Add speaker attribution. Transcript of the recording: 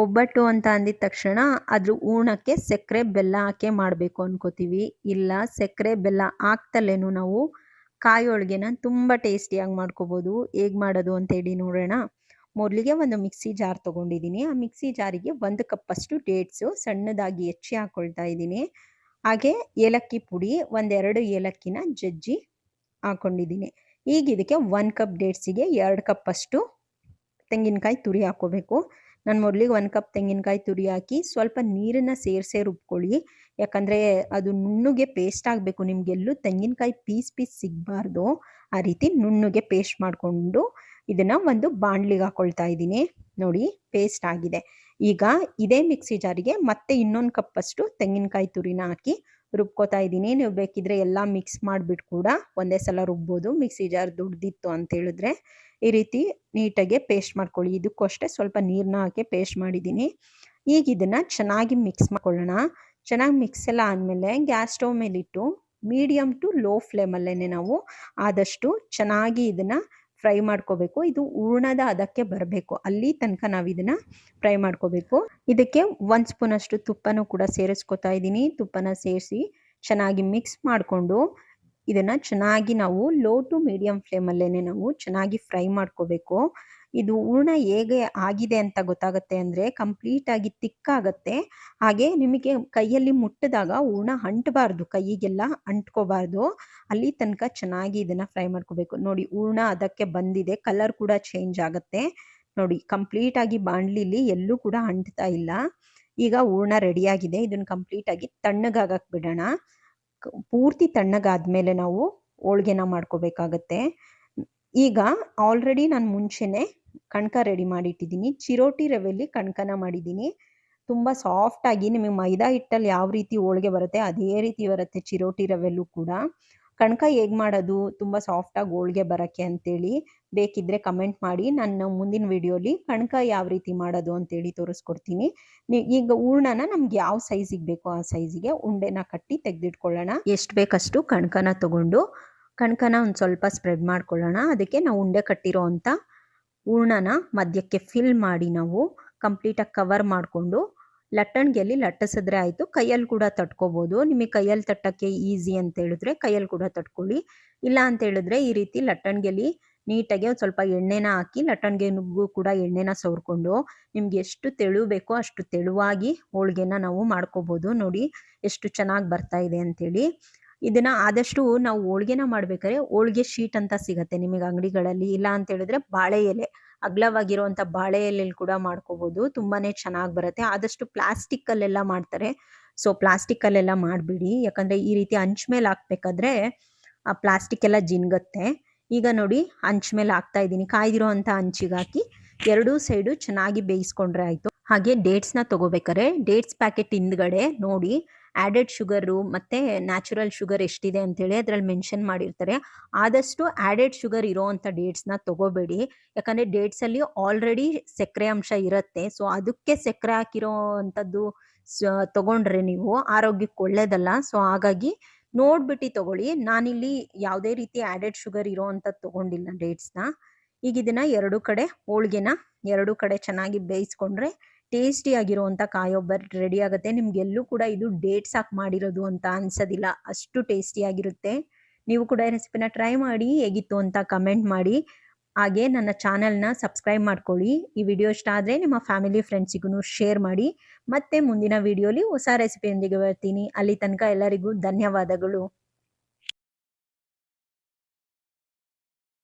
Speaker 1: ಒಬ್ಬಟ್ಟು ಅಂತ ಅಂದಿದ ತಕ್ಷಣ ಅದ್ರ ಹೂರ್ಣಕ್ಕೆ ಸಕ್ಕರೆ ಬೆಲ್ಲ ಹಾಕೇ ಮಾಡಬೇಕು ಅನ್ಕೋತೀವಿ. ಇಲ್ಲ, ಸಕ್ಕರೆ ಬೆಲ್ಲ ಹಾಕ್ತಲೇನು ನಾವು ಕಾಯಿ ಹೋಳಿಗೆನ ತುಂಬ ಟೇಸ್ಟಿಯಾಗಿ ಮಾಡ್ಕೋಬೋದು. ಹೇಗೆ ಮಾಡೋದು ಅಂತೇಳಿ ನೋಡೋಣ. ಮೊದಲಿಗೆ ಒಂದು ಮಿಕ್ಸಿ ಜಾರ್ ತೊಗೊಂಡಿದ್ದೀನಿ. ಆ ಮಿಕ್ಸಿ ಜಾರಿಗೆ 1 ಕಪ್ಪಷ್ಟು ಡೇಟ್ಸು ಸಣ್ಣದಾಗಿ ಹೆಚ್ಚಿ ಹಾಕ್ಕೊಳ್ತಾ ಇದ್ದೀನಿ. ಹಾಗೆ ಏಲಕ್ಕಿ ಪುಡಿ, 1-2 ಏಲಕ್ಕಿನ ಜಜ್ಜಿ ಹಾಕ್ಕೊಂಡಿದ್ದೀನಿ. ಈಗ ಇದಕ್ಕೆ 1 ಕಪ್ ಡೇಟ್ಸಿಗೆ 2 ಕಪ್ಪಷ್ಟು ತೆಂಗಿನಕಾಯಿ ತುರಿ ಹಾಕ್ಕೋಬೇಕು. ನಾನು ಮೊದಲಿಗೆ 1 ಕಪ್ ತೆಂಗಿನಕಾಯಿ ತುರಿ ಹಾಕಿ ಸ್ವಲ್ಪ ನೀರನ್ನು ಸೇರಿಸೇ ರುಬ್ಕೊಳ್ಳಿ. ಯಾಕಂದರೆ ಅದು ನುಣ್ಣಗೆ ಪೇಸ್ಟ್ ಆಗಬೇಕು. ನಿಮಗೆಲ್ಲೂ ತೆಂಗಿನಕಾಯಿ ಪೀಸ್ ಸಿಗಬಾರ್ದು. ಆ ರೀತಿ ನುಣ್ಣಗೆ ಪೇಸ್ಟ್ ಮಾಡಿಕೊಂಡು ಇದನ್ನು ಒಂದು ಬಾಣಲಿಗೆ ಹಾಕ್ಕೊಳ್ತಾ ಇದ್ದೀನಿ. ನೋಡಿ, ಪೇಸ್ಟ್ ಆಗಿದೆ. ಈಗ ಇದೇ ಮಿಕ್ಸಿ ಜಾರಿಗೆ ಮತ್ತೆ ಇನ್ನೊಂದು ಕಪ್ಪಷ್ಟು ತೆಂಗಿನಕಾಯಿ ತುರಿನ ಹಾಕಿ ರುಬ್ಕೋತಾ ಇದ್ದೀನಿ. ನೀವು ಬೇಕಿದ್ರೆ ಎಲ್ಲ ಮಿಕ್ಸ್ ಮಾಡಿಬಿಟ್ಟು ಕೂಡ ಒಂದೇ ಸಲ ರುಬ್ಬೋದು. ಮಿಕ್ಸಿ ಜಾರ್ ದುಡ್ದಿತ್ತು ಅಂತ ಹೇಳಿದ್ರೆ ಈ ರೀತಿ ನೀಟಾಗಿ ಪೇಸ್ಟ್ ಮಾಡ್ಕೊಳ್ಳಿ. ಇದಕ್ಕೂ ಅಷ್ಟೇ ಸ್ವಲ್ಪ ನೀರನ್ನ ಹಾಕಿ ಪೇಸ್ಟ್ ಮಾಡಿದ್ದೀನಿ. ಈಗ ಇದನ್ನು ಚೆನ್ನಾಗಿ ಮಿಕ್ಸ್ ಮಾಡ್ಕೊಳ್ಳೋಣ. ಚೆನ್ನಾಗಿ ಮಿಕ್ಸ್ ಎಲ್ಲ ಆದಮೇಲೆ ಗ್ಯಾಸ್ ಸ್ಟವ್ ಮೇಲಿಟ್ಟು ಮೀಡಿಯಮ್ ಟು ಲೋ ಫ್ಲೇಮಲ್ಲೇ ನಾವು ಆದಷ್ಟು ಚೆನ್ನಾಗಿ ಇದನ್ನು ಫ್ರೈ ಮಾಡ್ಕೋಬೇಕು. ಇದು ಹೂರ್ಣದ ಅದಕ್ಕೆ ಬರಬೇಕು, ಅಲ್ಲಿ ತನಕ ನಾವು ಇದನ್ನು ಫ್ರೈ ಮಾಡ್ಕೋಬೇಕು. ಇದಕ್ಕೆ 1 ಸ್ಪೂನಷ್ಟು ತುಪ್ಪನೂ ಕೂಡ ಸೇರಿಸ್ಕೊತಾ ಇದ್ದೀನಿ. ತುಪ್ಪನ ಸೇರಿಸಿ ಚೆನ್ನಾಗಿ ಮಿಕ್ಸ್ ಮಾಡಿಕೊಂಡು ಇದನ್ನು ಚೆನ್ನಾಗಿ ನಾವು ಲೋ ಟು ಮೀಡಿಯಂ ಫ್ಲೇಮಲ್ಲೇ ನಾವು ಚೆನ್ನಾಗಿ ಫ್ರೈ ಮಾಡ್ಕೋಬೇಕು. ಇದು ಹೂರ್ಣ ಹೇಗೆ ಆಗಿದೆ ಅಂತ ಗೊತ್ತಾಗುತ್ತೆ ಅಂದರೆ ಕಂಪ್ಲೀಟಾಗಿ ತಿಕ್ಕಾಗತ್ತೆ. ಹಾಗೆ ನಿಮಗೆ ಕೈಯಲ್ಲಿ ಮುಟ್ಟಿದಾಗ ಹೂರ್ಣ ಅಂಟಬಾರ್ದು, ಕೈಗೆಲ್ಲ ಅಂಟ್ಕೋಬಾರ್ದು. ಅಲ್ಲಿ ತನಕ ಚೆನ್ನಾಗಿ ಇದನ್ನು ಫ್ರೈ ಮಾಡ್ಕೋಬೇಕು. ನೋಡಿ, ಹೂರ್ಣ ಅದಕ್ಕೆ ಬಂದಿದೆ, ಕಲರ್ ಕೂಡ ಚೇಂಜ್ ಆಗುತ್ತೆ. ನೋಡಿ, ಕಂಪ್ಲೀಟಾಗಿ ಬಾಣಲಿಲಿ ಎಲ್ಲೂ ಕೂಡ ಅಂಟ್ತಾ ಇಲ್ಲ. ಈಗ ಹೂರ್ಣ ರೆಡಿಯಾಗಿದೆ. ಇದನ್ನು ಕಂಪ್ಲೀಟಾಗಿ ತಣ್ಣಗಾಗಕ್ಕೆ ಬಿಡೋಣ. ಪೂರ್ತಿ ತಣ್ಣಗಾದ್ಮೇಲೆ ನಾವು ಹೋಳ್ಗೆನ ಮಾಡ್ಕೋಬೇಕಾಗತ್ತೆ. ಈಗ ಆಲ್ರೆಡಿ ನಾನು ಮುಂಚೆನೆ ಕಣಕ ರೆಡಿ ಮಾಡಿಟ್ಟಿದ್ದೀನಿ. ಚಿರೋಟಿ ರವೆಯಲ್ಲಿ ಕಣಕನ ಮಾಡಿದ್ದೀನಿ. ತುಂಬ ಸಾಫ್ಟಾಗಿ ನಿಮಗೆ ಮೈದಾ ಹಿಟ್ಟಲ್ಲಿ ಯಾವ ರೀತಿ ಹೋಳ್ಗೆ ಬರುತ್ತೆ ಅದೇ ರೀತಿ ಬರುತ್ತೆ ಚಿರೋಟಿ ರವೆಲ್ಲೂ ಕೂಡ. ಕಣಕ ಹೇಗೆ ಮಾಡೋದು ತುಂಬ ಸಾಫ್ಟಾಗಿ ಹೋಳ್ಗೆ ಬರೋಕ್ಕೆ ಅಂತೇಳಿ ಬೇಕಿದ್ದರೆ ಕಮೆಂಟ್ ಮಾಡಿ. ನಾನು ಮುಂದಿನ ವಿಡಿಯೋಲಿ ಕಣಕ ಯಾವ ರೀತಿ ಮಾಡೋದು ಅಂತೇಳಿ ತೋರಿಸ್ಕೊಡ್ತೀನಿ. ಈಗ ಹೂರ್ಣನ ನಮ್ಗೆ ಯಾವ ಸೈಜಿಗೆ ಬೇಕೋ ಆ ಸೈಜಿಗೆ ಉಂಡೆನ ಕಟ್ಟಿ ತೆಗೆದಿಟ್ಕೊಳ್ಳೋಣ. ಎಷ್ಟು ಬೇಕಷ್ಟು ಕಣಕನ ತಗೊಂಡು ಕಣಕನ ಒಂದು ಸ್ವಲ್ಪ ಸ್ಪ್ರೆಡ್ ಮಾಡ್ಕೊಳ್ಳೋಣ. ಅದಕ್ಕೆ ನಾವು ಉಂಡೆ ಕಟ್ಟಿರೋ ಅಂಥ ಹೂರ್ಣನ ಮಧ್ಯಕ್ಕೆ ಫಿಲ್ ಮಾಡಿ ನಾವು ಕಂಪ್ಲೀಟಾಗಿ ಕವರ್ ಮಾಡಿಕೊಂಡು ಲಟ್ಟಣಿಗೆಯಲ್ಲಿ ಲಟ್ಟಿಸಿದ್ರೆ ಆಯಿತು. ಕೈಯಲ್ಲಿ ಕೂಡ ತಟ್ಕೋಬೋದು. ನಿಮಗೆ ಕೈಯಲ್ಲಿ ತಟ್ಟಕ್ಕೆ ಈಸಿ ಅಂತ ಹೇಳಿದ್ರೆ ಕೈಯಲ್ಲಿ ಕೂಡ ತಟ್ಕೊಳ್ಳಿ. ಇಲ್ಲ ಅಂತ ಹೇಳಿದ್ರೆ ಈ ರೀತಿ ಲಟ್ಟಣಿಗೆಯಲ್ಲಿ ನೀಟಾಗಿ ಒಂದು ಸ್ವಲ್ಪ ಎಣ್ಣೆನ ಹಾಕಿ ಲಟ್ಟಣಿಗೆಗೂ ಕೂಡ ಎಣ್ಣೆನ ಸವರ್ಕೊಂಡು ನಿಮ್ಗೆ ಎಷ್ಟು ತೆಳು ಬೇಕೋ ಅಷ್ಟು ತೆಳುವಾಗಿ ಹೋಳ್ಗೆನ ನಾವು ಮಾಡ್ಕೋಬೋದು. ನೋಡಿ ಎಷ್ಟು ಚೆನ್ನಾಗಿ ಬರ್ತಾ ಇದೆ ಅಂತೇಳಿ. ಇದನ್ನ ಆದಷ್ಟು ನಾವು ಹೋಳ್ಗೆನ ಮಾಡ್ಬೇಕಾದ್ರೆ ಹೋಳ್ಗೆ ಶೀಟ್ ಅಂತ ಸಿಗತ್ತೆ ನಿಮಗೆ ಅಂಗಡಿಗಳಲ್ಲಿ. ಇಲ್ಲ ಅಂತ ಹೇಳಿದ್ರೆ ಬಾಳೆ ಎಲೆ, ಅಗಲವಾಗಿರುವಂಥ ಬಾಳೆ ಎಲೆಯಲ್ಲಿ ಕೂಡ ಮಾಡ್ಕೋಬೋದು. ತುಂಬಾನೇ ಚೆನ್ನಾಗಿ ಬರುತ್ತೆ. ಆದಷ್ಟು ಪ್ಲಾಸ್ಟಿಕ್ಕಲ್ಲೆಲ್ಲ ಮಾಡ್ತಾರೆ. ಸೊ ಪ್ಲಾಸ್ಟಿಕ್ಕಲ್ಲೆಲ್ಲ ಮಾಡಬೇಡಿ, ಯಾಕಂದರೆ ಈ ರೀತಿ ಹಂಚ್ ಮೇಲೆ ಹಾಕ್ಬೇಕಾದ್ರೆ ಆ ಪ್ಲಾಸ್ಟಿಕ್ ಎಲ್ಲ ಜಿನ್ಗತ್ತೆ. ಈಗ ನೋಡಿ, ಹಂಚ್ ಮೇಲೆ ಹಾಕ್ತಾ ಇದ್ದೀನಿ. ಕಾಯ್ದಿರೋ ಅಂಥ ಹಂಚಿಗೆ ಹಾಕಿ ಎರಡೂ ಸೈಡು ಚೆನ್ನಾಗಿ ಬೇಯಿಸ್ಕೊಂಡ್ರೆ ಆಯಿತು. ಹಾಗೆ ಡೇಟ್ಸ್ನ ತಗೋಬೇಕಾದ್ರೆ ಡೇಟ್ಸ್ ಪ್ಯಾಕೆಟ್ ಹಿಂದ್ಗಡೆ ನೋಡಿ ಆ್ಯಡೆಡ್ ಶುಗರು ಮತ್ತು ನ್ಯಾಚುರಲ್ ಶುಗರ್ ಎಷ್ಟಿದೆ ಅಂತೇಳಿ ಅದರಲ್ಲಿ ಮೆನ್ಷನ್ ಮಾಡಿರ್ತಾರೆ. ಆದಷ್ಟು ಆ್ಯಡೆಡ್ ಶುಗರ್ ಇರೋವಂಥ ಡೇಟ್ಸ್ನ ತಗೋಬೇಡಿ. ಯಾಕಂದರೆ ಡೇಟ್ಸಲ್ಲಿ ಆಲ್ರೆಡಿ ಸಕ್ಕರೆ ಅಂಶ ಇರುತ್ತೆ. ಸೊ ಅದಕ್ಕೆ ಸಕ್ಕರೆ ಹಾಕಿರೋ ಅಂಥದ್ದು ತಗೊಂಡ್ರೆ ನೀವು ಆರೋಗ್ಯಕ್ಕೆ ಒಳ್ಳೇದಲ್ಲ. ಸೊ ಹಾಗಾಗಿ ನೋಡ್ಬಿಟ್ಟು ತಗೊಳ್ಳಿ. ನಾನಿಲ್ಲಿ ಯಾವುದೇ ರೀತಿ ಆ್ಯಡೆಡ್ ಶುಗರ್ ಇರೋ ಅಂಥದ್ದು ತೊಗೊಂಡಿಲ್ಲ ಡೇಟ್ಸ್ನ. ಈಗ ಇದನ್ನು ಎರಡು ಕಡೆ ಚೆನ್ನಾಗಿ ಬೇಯಿಸ್ಕೊಂಡ್ರೆ ಟೇಸ್ಟಿಯಾಗಿರುವಂಥ ಕಾಯೊಬ್ಬರು ರೆಡಿ ಆಗುತ್ತೆ. ನಿಮಗೆಲ್ಲೂ ಕೂಡ ಇದು ಡೇಟ್ಸ್ ಹಾಕಿ ಮಾಡಿರೋದು ಅಂತ ಅನ್ಸೋದಿಲ್ಲ, ಅಷ್ಟು ಟೇಸ್ಟಿಯಾಗಿರುತ್ತೆ. ನೀವು ಕೂಡ ಈ ರೆಸಿಪಿನ ಟ್ರೈ ಮಾಡಿ, ಹೇಗಿತ್ತು ಅಂತ ಕಮೆಂಟ್ ಮಾಡಿ. ಹಾಗೆ ನನ್ನ ಚಾನಲ್ನ ಸಬ್ಸ್ಕ್ರೈಬ್ ಮಾಡ್ಕೊಳ್ಳಿ. ಈ ವಿಡಿಯೋ ಇಷ್ಟ ಆದರೆ ನಿಮ್ಮ ಫ್ಯಾಮಿಲಿ ಫ್ರೆಂಡ್ಸಿಗೂ ಶೇರ್ ಮಾಡಿ. ಮತ್ತೆ ಮುಂದಿನ ವಿಡಿಯೋಲಿ ಹೊಸ ರೆಸಿಪಿಯೊಂದಿಗೆ ಬರ್ತೀನಿ. ಅಲ್ಲಿ ತನಕ ಎಲ್ಲರಿಗೂ ಧನ್ಯವಾದಗಳು.